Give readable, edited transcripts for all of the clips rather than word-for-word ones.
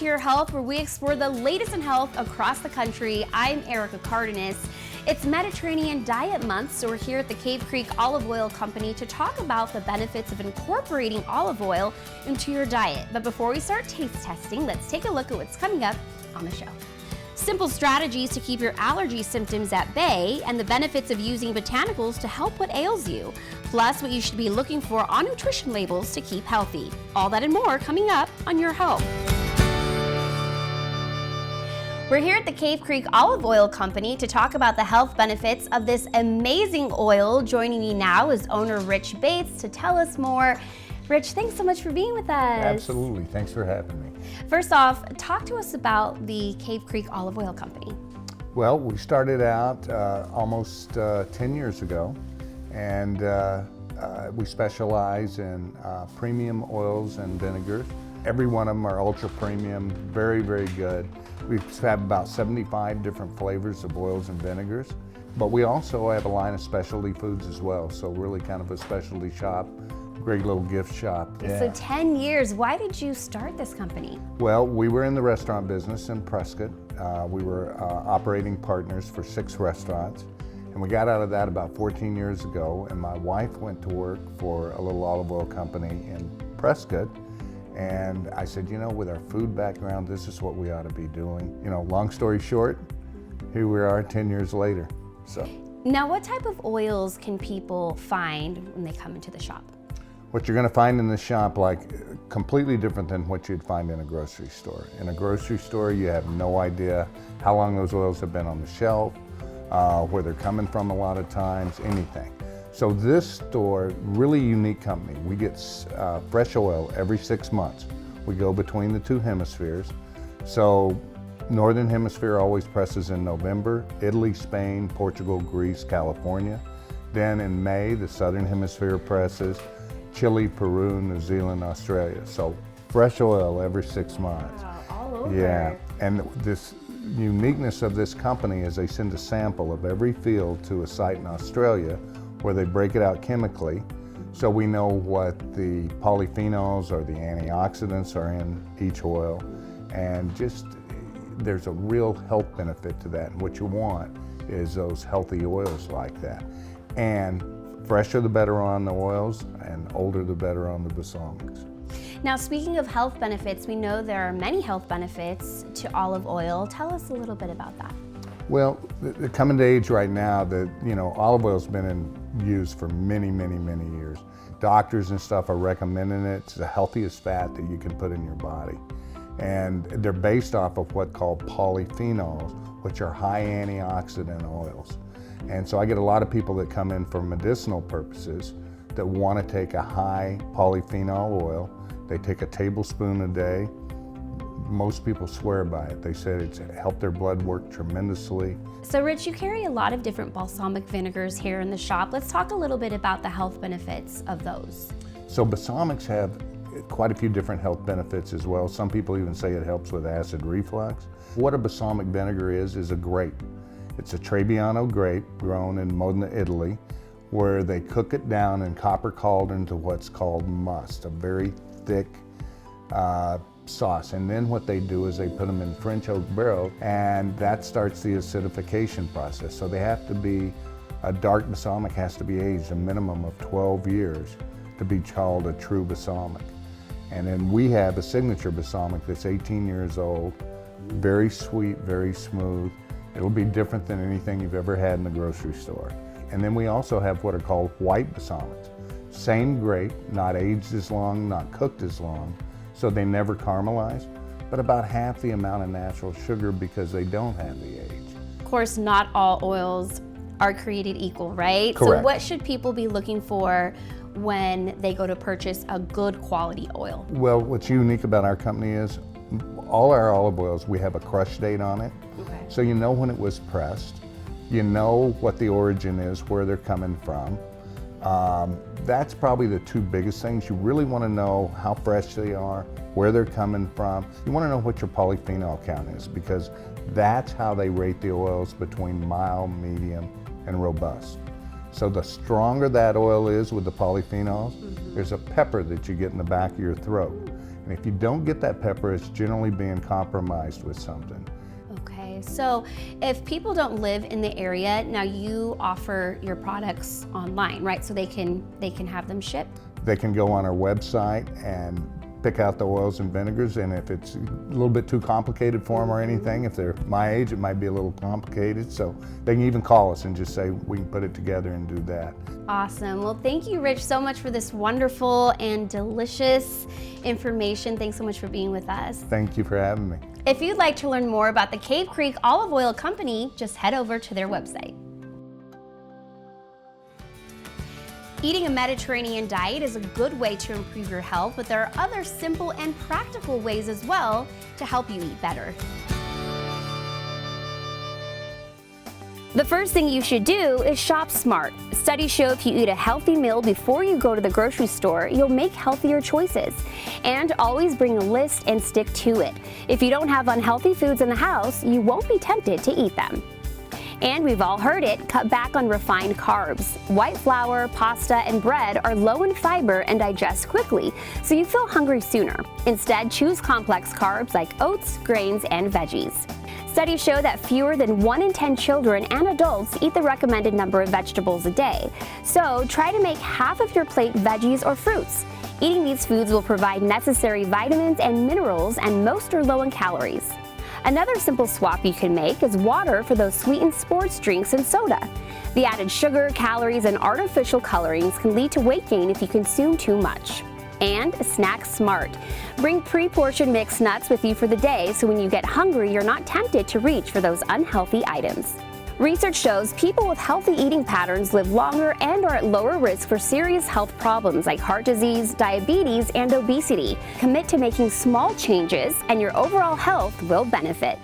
to Your Health, where we explore the latest in health across the country. I'm Erica Cardenas. It's Mediterranean Diet Month, so we're here at the Cave Creek Olive Oil Company to talk about the benefits of incorporating olive oil into your diet. But before we start taste testing, let's take a look at what's coming up on the show. Simple strategies to keep your allergy symptoms at bay, and the benefits of using botanicals to help what ails you. Plus, what you should be looking for on nutrition labels to keep healthy. All that and more coming up on Your Health. We're here at the Cave Creek Olive Oil Company to talk about the health benefits of this amazing oil. Joining me now is owner Rich Bates to tell us more. Rich, thanks so much for being with us. Absolutely, thanks for having me. First off, talk to us about the Cave Creek Olive Oil Company. Well, we started out almost 10 years ago, and we specialize in premium oils and vinegars. Every one of them are ultra premium, very, very good. We have about 75 different flavors of oils and vinegars, but we also have a line of specialty foods as well, so really kind of a specialty shop. Great little gift shop. Yeah. So 10 years, why did you start this company? Well, we were in the restaurant business in Prescott. We were operating partners for 6 restaurants, and we got out of that about 14 years ago, and my wife went to work for a little olive oil company in Prescott, and I said, you know, with our food background, this is what we ought to be doing. You know, long story short, here we are 10 years later. So. Now, what type of oils can people find when they come into the shop? What you're going to find in the shop, like, completely different than what you'd find in a grocery store. In a grocery store, you have no idea how long those oils have been on the shelf, where they're coming from a lot of times, anything. So this store, really unique company. We get fresh oil every 6 months. We go between the 2 hemispheres. So Northern Hemisphere always presses in November, Italy, Spain, Portugal, Greece, California. Then in May, the Southern Hemisphere presses, Chile, Peru, New Zealand, Australia. So fresh oil every 6 months. Wow, all over. Yeah, and this uniqueness of this company is they send a sample of every field to a site in Australia where they break it out chemically, so we know what the polyphenols or the antioxidants are in each oil, and just there's a real health benefit to that. And what you want is those healthy oils like that. And fresher the better on the oils, and older the better on the balsamics. Now, speaking of health benefits, we know there are many health benefits to olive oil. Tell us a little bit about that. Well, the coming to age right now that, you know, olive oil's been in use for many, many, many years. Doctors and stuff are recommending it. It's the healthiest fat that you can put in your body. And they're based off of what's called polyphenols, which are high antioxidant oils. And so I get a lot of people that come in for medicinal purposes that want to take a high polyphenol oil. They take a tablespoon a day. Most people swear by it. They said it's helped their blood work tremendously. So Rich, you carry a lot of different balsamic vinegars here in the shop. Let's talk a little bit about the health benefits of those. So balsamics have quite a few different health benefits as well. Some people even say it helps with acid reflux. What a balsamic vinegar is a grape. It's a Trebbiano grape grown in Modena, Italy, where they cook it down in copper cauldron to what's called must, a very thick sauce. And then what they do is they put them in French oak barrels, and that starts the acidification process. So they have to be, a dark balsamic has to be aged a minimum of 12 years to be called a true balsamic. And then we have a signature balsamic that's 18 years old, very sweet, very smooth. It'll be different than anything you've ever had in the grocery store. And then we also have what are called white balsamics. Same grape, not aged as long, not cooked as long, so they never caramelize, but about half the amount of natural sugar because they don't have the age. Of course, not all oils are created equal, right? Correct. So what should people be looking for when they go to purchase a good quality oil? Well, what's unique about our company is all our olive oils, we have a crush date on it. Okay. So you know when it was pressed, you know what the origin is, where they're coming from. That's probably the 2 biggest things. You really want to know how fresh they are, where they're coming from. You want to know what your polyphenol count is, because that's how they rate the oils between mild, medium, and robust. So the stronger that oil is with the polyphenols, there's a pepper that you get in the back of your throat. And if you don't get that pepper, it's generally being compromised with something. Okay, so if people don't live in the area, now you offer your products online, right? So they can have them shipped? They can go on our website and pick out the oils and vinegars, and if it's a little bit too complicated for them or anything, if they're my age, it might be a little complicated, so they can even call us and just say we can put it together and do that. Awesome. Well, thank you, Rich, so much for this wonderful and delicious information. Thanks so much for being with us. Thank you for having me. If you'd like to learn more about the Cave Creek Olive Oil Company, just head over to their website. Eating a Mediterranean diet is a good way to improve your health, but there are other simple and practical ways as well to help you eat better. The first thing you should do is shop smart. Studies show if you eat a healthy meal before you go to the grocery store, you'll make healthier choices. And always bring a list and stick to it. If you don't have unhealthy foods in the house, you won't be tempted to eat them. And we've all heard it, cut back on refined carbs. White flour, pasta, and bread are low in fiber and digest quickly, so you feel hungry sooner. Instead, choose complex carbs like oats, grains, and veggies. Studies show that fewer than 1 in 10 children and adults eat the recommended number of vegetables a day. So try to make half of your plate veggies or fruits. Eating these foods will provide necessary vitamins and minerals, and most are low in calories. Another simple swap you can make is water for those sweetened sports drinks and soda. The added sugar, calories, and artificial colorings can lead to weight gain if you consume too much. And snack smart. Bring pre-portioned mixed nuts with you for the day, so when you get hungry, you're not tempted to reach for those unhealthy items. Research shows people with healthy eating patterns live longer and are at lower risk for serious health problems like heart disease, diabetes, and obesity. Commit to making small changes, and your overall health will benefit.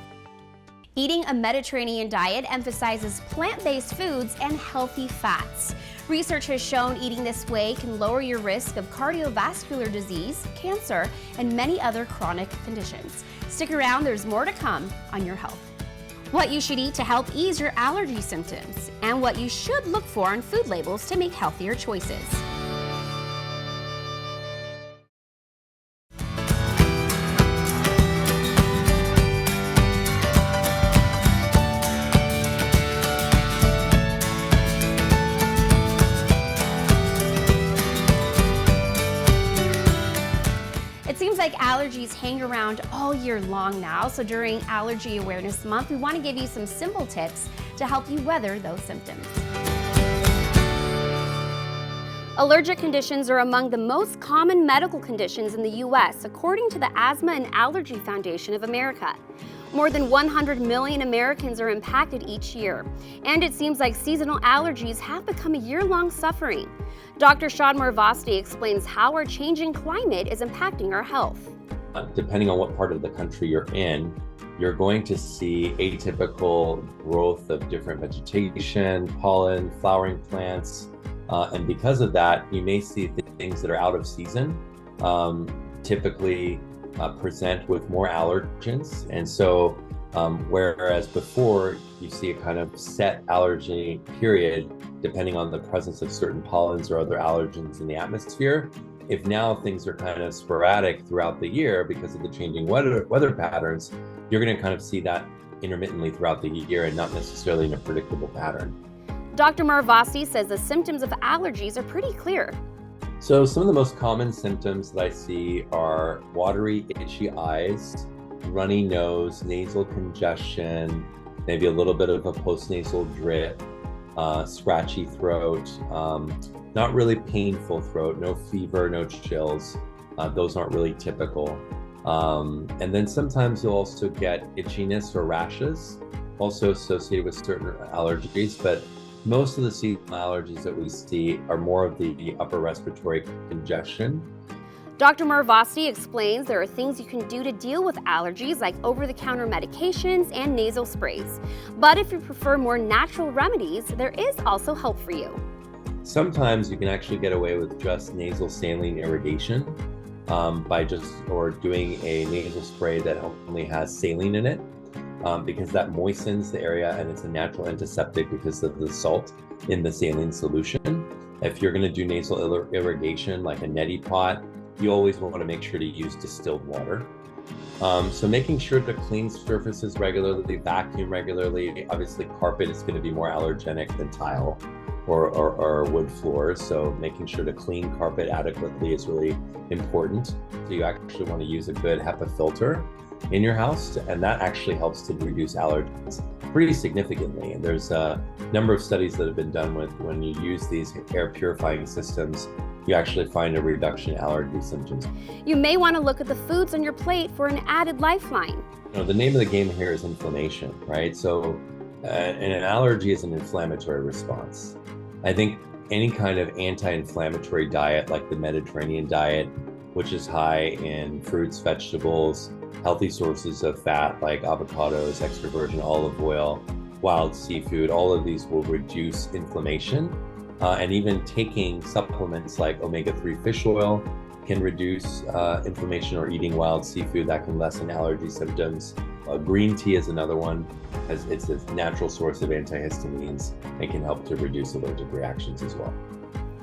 Eating a Mediterranean diet emphasizes plant-based foods and healthy fats. Research has shown eating this way can lower your risk of cardiovascular disease, cancer, and many other chronic conditions. Stick around, there's more to come on your health. What you should eat to help ease your allergy symptoms, and what you should look for on food labels to make healthier choices. It seems like allergies hang around all year long now, so during Allergy Awareness Month, we want to give you some simple tips to help you weather those symptoms. Allergic conditions are among the most common medical conditions in the U.S., according to the Asthma and Allergy Foundation of America. More than 100 million Americans are impacted each year, and it seems like seasonal allergies have become a year-long suffering. Dr. Sean Marvasti explains how our changing climate is impacting our health. Depending on what part of the country you're in, you're going to see atypical growth of different vegetation, pollen, flowering plants, and because of that, you may see things that are out of season, typically present with more allergens. And so whereas before you see a kind of set allergy period, depending on the presence of certain pollens or other allergens in the atmosphere, if now things are kind of sporadic throughout the year because of the changing weather patterns, you're going to kind of see that intermittently throughout the year and not necessarily in a predictable pattern. Dr. Marvasti says the symptoms of allergies are pretty clear. So some of the most common symptoms that I see are watery, itchy eyes, runny nose, nasal congestion, maybe a little bit of a postnasal drip, scratchy throat, not really painful throat, no fever, no chills. Those aren't really typical. And then sometimes you'll also get itchiness or rashes, also associated with certain allergies, but most of the seasonal allergies that we see are more of the upper respiratory congestion. Dr. Marvasti explains there are things you can do to deal with allergies like over-the-counter medications and nasal sprays. But if you prefer more natural remedies, there is also help for you. Sometimes you can actually get away with just nasal saline irrigation by doing a nasal spray that only has saline in it. Because that moistens the area and it's a natural antiseptic because of the salt in the saline solution. If you're going to do nasal irrigation like a neti pot you always want to make sure to use distilled water. So making sure to clean surfaces regularly, vacuum regularly. Obviously, carpet is going to be more allergenic than tile or wood floors. So making sure to clean carpet adequately is really important. So you actually want to use a good HEPA filter in your house, and that actually helps to reduce allergens pretty significantly. And there's a number of studies that have been done with when you use these air purifying systems, you actually find a reduction in allergy symptoms. You may want to look at the foods on your plate for an added lifeline. You know, the name of the game here is inflammation, right? So an allergy is an inflammatory response. I think any kind of anti-inflammatory diet like the Mediterranean diet, which is high in fruits, vegetables, healthy sources of fat like avocados, extra virgin olive oil, wild seafood, all of these will reduce inflammation. And even taking supplements like omega-3 fish oil can reduce inflammation, or eating wild seafood that can lessen allergy symptoms. Green tea is another one, as it's a natural source of antihistamines and can help to reduce allergic reactions as well.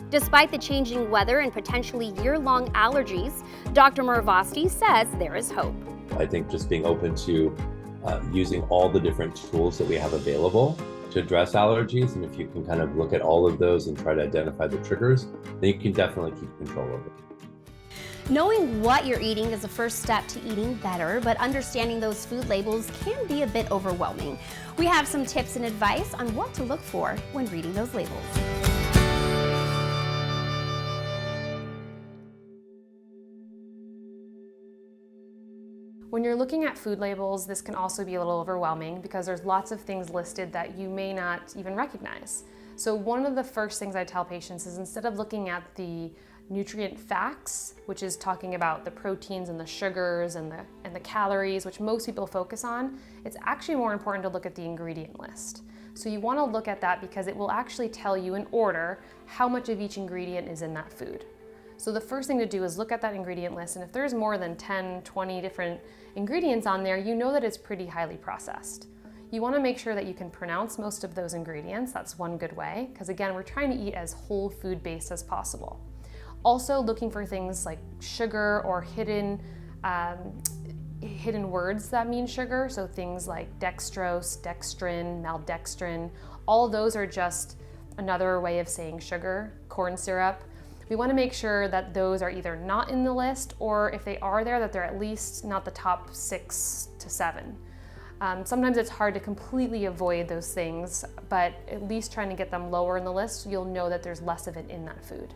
Despite the changing weather and potentially year-long allergies, Dr. Muravasti says there is hope. I think just being open to using all the different tools that we have available to address allergies, and if you can kind of look at all of those and try to identify the triggers, then you can definitely keep control of it. Knowing what you're eating is the first step to eating better, but understanding those food labels can be a bit overwhelming. We have some tips and advice on what to look for when reading those labels. When you're looking at food labels, this can also be a little overwhelming because there's lots of things listed that you may not even recognize. So one of the first things I tell patients is, instead of looking at the nutrient facts, which is talking about the proteins and the sugars and the calories, which most people focus on, it's actually more important to look at the ingredient list. So you want to look at that because it will actually tell you in order how much of each ingredient is in that food. So the first thing to do is look at that ingredient list, and if there's more than 10, 20 different ingredients on there, you know that it's pretty highly processed. You want to make sure that you can pronounce most of those ingredients. That's one good way, because again, we're trying to eat as whole food based as possible. Also looking for things like sugar or hidden words that mean sugar, so things like dextrose, dextrin, maltodextrin, all those are just another way of saying sugar, corn syrup. We want to make sure that those are either not in the list, or if they are there, that they're at least not the top 6 to 7. Sometimes it's hard to completely avoid those things, but at least trying to get them lower in the list, you'll know that there's less of it in that food.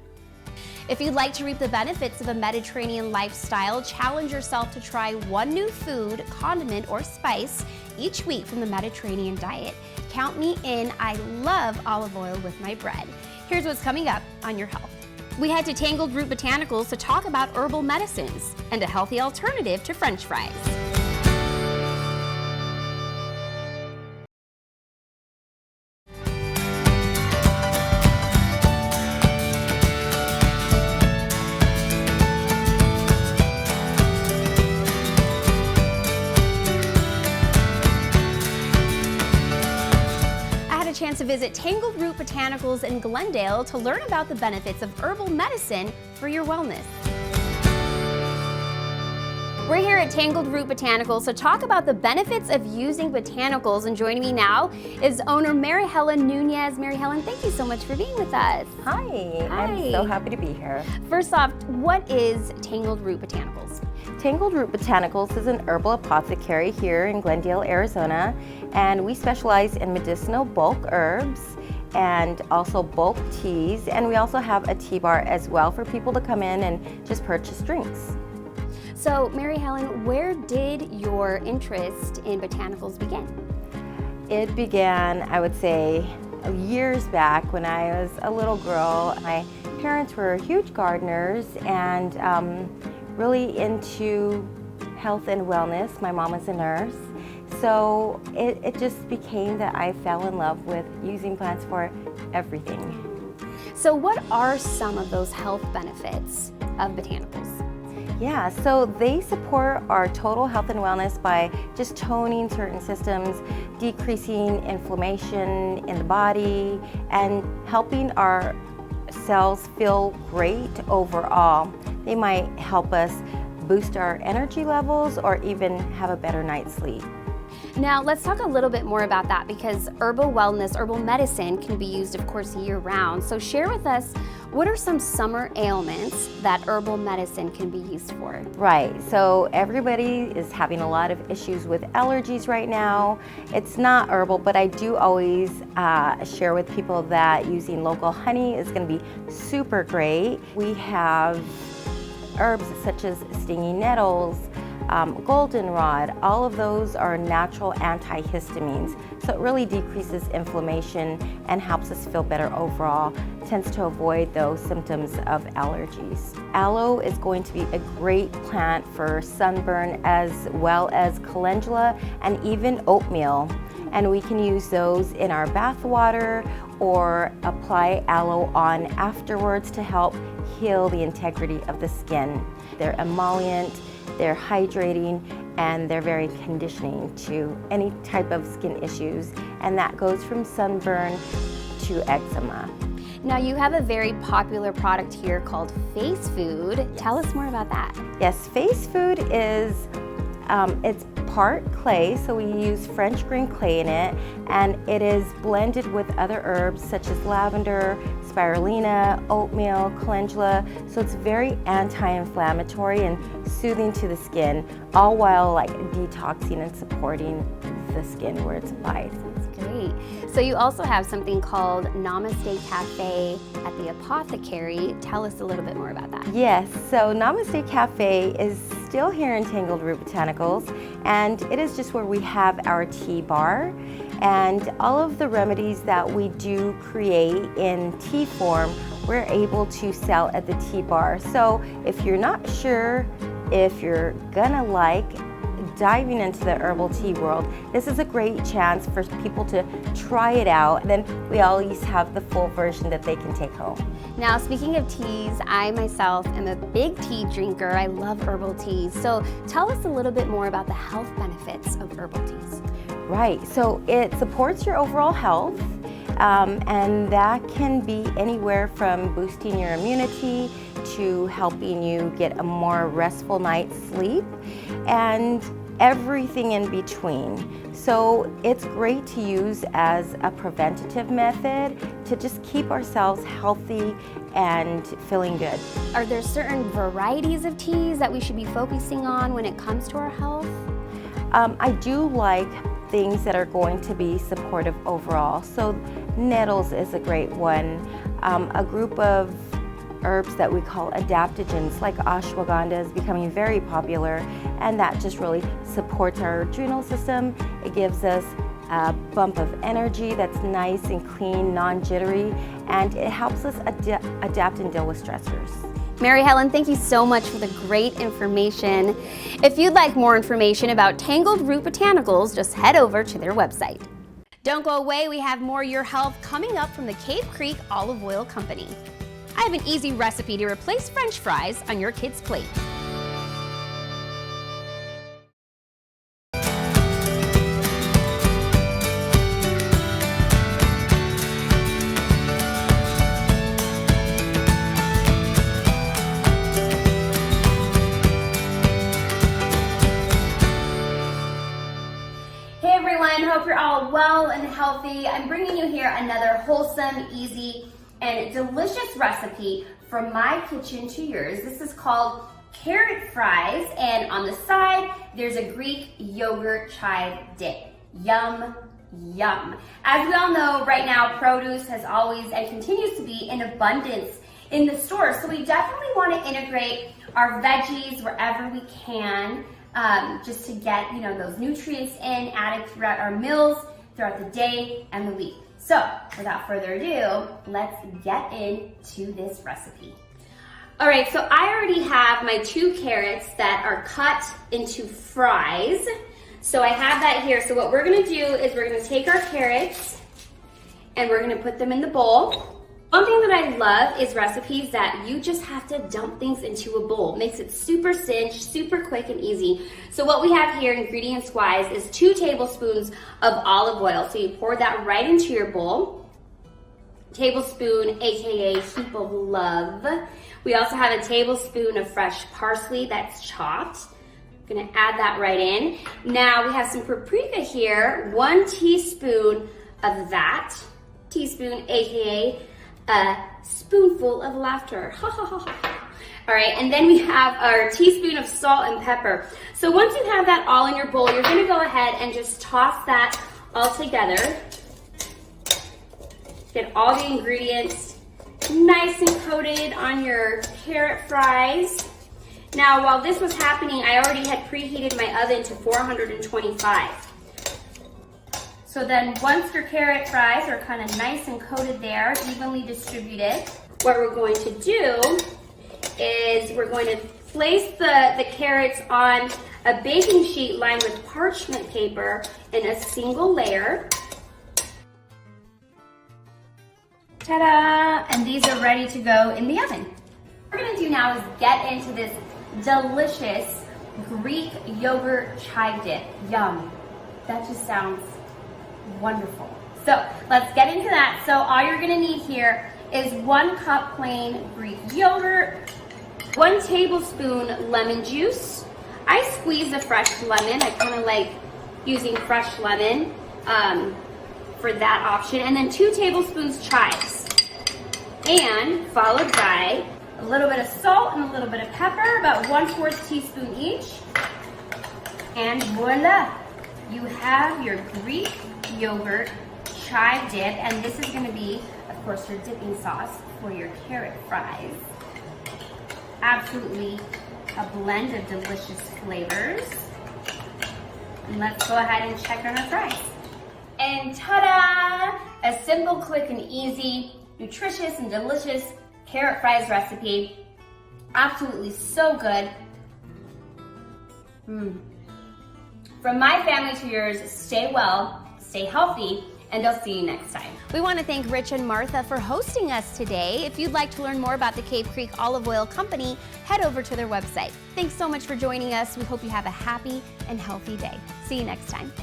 If you'd like to reap the benefits of a Mediterranean lifestyle, challenge yourself to try one new food, condiment, or spice each week from the Mediterranean diet. Count me in. I love olive oil with my bread. Here's what's coming up on Your Health. We head to Tangled Root Botanicals to talk about herbal medicines and a healthy alternative to French fries. Chance to visit Tangled Root Botanicals in Glendale to learn about the benefits of herbal medicine for your wellness. We're here at Tangled Root Botanicals to talk about the benefits of using botanicals, and joining me now is owner Mary Helen Nunez. Mary Helen, thank you so much for being with us. Hi, I'm so happy to be here. First off, what is Tangled Root Botanicals? Tangled Root Botanicals is an herbal apothecary here in Glendale, Arizona, and we specialize in medicinal bulk herbs and also bulk teas, and we also have a tea bar as well for people to come in and just purchase drinks. So, Mary Helen, where did your interest in botanicals begin? It began, I would say, years back when I was a little girl. My parents were huge gardeners and really into health and wellness. My mom was a nurse. So it just became that I fell in love with using plants for everything. So what are some of those health benefits of botanicals? Yeah, so they support our total health and wellness by just toning certain systems, decreasing inflammation in the body, and helping our cells feel great overall. They might help us boost our energy levels or even have a better night's sleep. Now let's talk a little bit more about that, because herbal wellness, herbal medicine can be used, of course, year round. So share with us, what are some summer ailments that herbal medicine can be used for? Right, so everybody is having a lot of issues with allergies right now. It's not herbal, but I do always share with people that using local honey is going to be super great. We have herbs such as stinging nettles, goldenrod. All of those are natural antihistamines, so it really decreases inflammation and helps us feel better overall. Tends to avoid those symptoms of allergies. Aloe is going to be a great plant for sunburn, as well as calendula and even oatmeal. And we can use those in our bath water or apply aloe on afterwards to help heal the integrity of the skin. They're emollient, they're hydrating, and they're very conditioning to any type of skin issues, and that goes from sunburn to eczema. Now you have a very popular product here called Face Food. Yes. Tell us more about that. Yes, Face Food is it's part clay, so we use French green clay in it, and it is blended with other herbs such as lavender, spirulina, oatmeal, calendula, so it's very anti-inflammatory and soothing to the skin, all while like detoxing and supporting the skin where it's applied. That's great. So you also have something called Namaste Cafe at the Apothecary. Tell us a little bit more about that. Yes, so Namaste Cafe is still here in Tangled Root Botanicals, and it is just where we have our tea bar, and all of the remedies that we do create in tea form we're able to sell at the tea bar. So if you're not sure if you're gonna like diving into the herbal tea world, this is a great chance for people to try it out. Then we always have the full version that they can take home. Now, speaking of teas, I myself am a big tea drinker. I love herbal teas. So tell us a little bit more about the health benefits of herbal teas. Right, so it supports your overall health, and that can be anywhere from boosting your immunity to helping you get a more restful night's sleep, and everything in between. So it's great to use as a preventative method to just keep ourselves healthy and feeling good. Are there certain varieties of teas that we should be focusing on when it comes to our health? I do like things that are going to be supportive overall. So nettles is a great one. A group of herbs that we call adaptogens, like ashwagandha, is becoming very popular, and that just really supports our adrenal system. It gives us a bump of energy that's nice and clean, non-jittery, and it helps us adapt and deal with stressors. Mary Helen, thank you so much for the great information. If you'd like more information about Tangled Root Botanicals, just head over to their website. Don't go away, we have more Your Health coming up from the Cave Creek Olive Oil Company. I have an easy recipe to replace French fries on your kid's plate. Hey everyone, hope you're all well and healthy. I'm bringing you here another wholesome, easy, and delicious recipe from my kitchen to yours. This is called carrot fries, and on the side there's a Greek yogurt chive dip. Yum, yum. As we all know, right now produce has always and continues to be in abundance in the store, so we definitely want to integrate our veggies wherever we can, just to get those nutrients in, added throughout our meals, throughout the day and the week. So, without further ado, let's get into this recipe. All right, so I already have my 2 carrots that are cut into fries. So I have that here. So what we're gonna do is we're gonna take our carrots and we're gonna put them in the bowl. One thing that I love is recipes that you just have to dump things into a bowl. It makes it super cinch, super quick and easy. So what we have here, ingredients-wise, is 2 tablespoons of olive oil. So you pour that right into your bowl. tablespoon, aka heap of love. We also have a tablespoon of fresh parsley that's chopped. I'm gonna add that right in. Now we have some paprika here, 1 teaspoon of that. Teaspoon, aka a spoonful of laughter. Ha ha ha ha. All right, and then we have our teaspoon of salt and pepper. So once you have that all in your bowl, you're gonna go ahead and just toss that all together. Get all the ingredients nice and coated on your carrot fries. Now, while this was happening, I already had preheated my oven to 425. So then once your carrot fries are kind of nice and coated there, evenly distributed, what we're going to do is we're going to place the carrots on a baking sheet lined with parchment paper in a single layer. Ta-da! And these are ready to go in the oven. What we're gonna do now is get into this delicious Greek yogurt chive dip. Yum. That just sounds wonderful. So let's get into that. So all you're gonna need here is 1 cup plain Greek yogurt, 1 tablespoon lemon juice. I squeeze a fresh lemon. I kind of like using fresh lemon for that option. And then 2 tablespoons chives. And followed by a little bit of salt and a little bit of pepper, about 1/4 teaspoon each. And voila, you have your Greek yogurt chive dip. And this is gonna be, of course, your dipping sauce for your carrot fries. Absolutely a blend of delicious flavors. And let's go ahead and check on our fries. And ta-da! A simple, quick, and easy, nutritious and delicious carrot fries recipe. Absolutely so good. From my family to yours, stay well, stay healthy, and I'll see you next time. We want to thank Rich and Martha for hosting us today. If you'd like to learn more about the Cave Creek Olive Oil Company, head over to their website. Thanks so much for joining us. We hope you have a happy and healthy day. See you next time.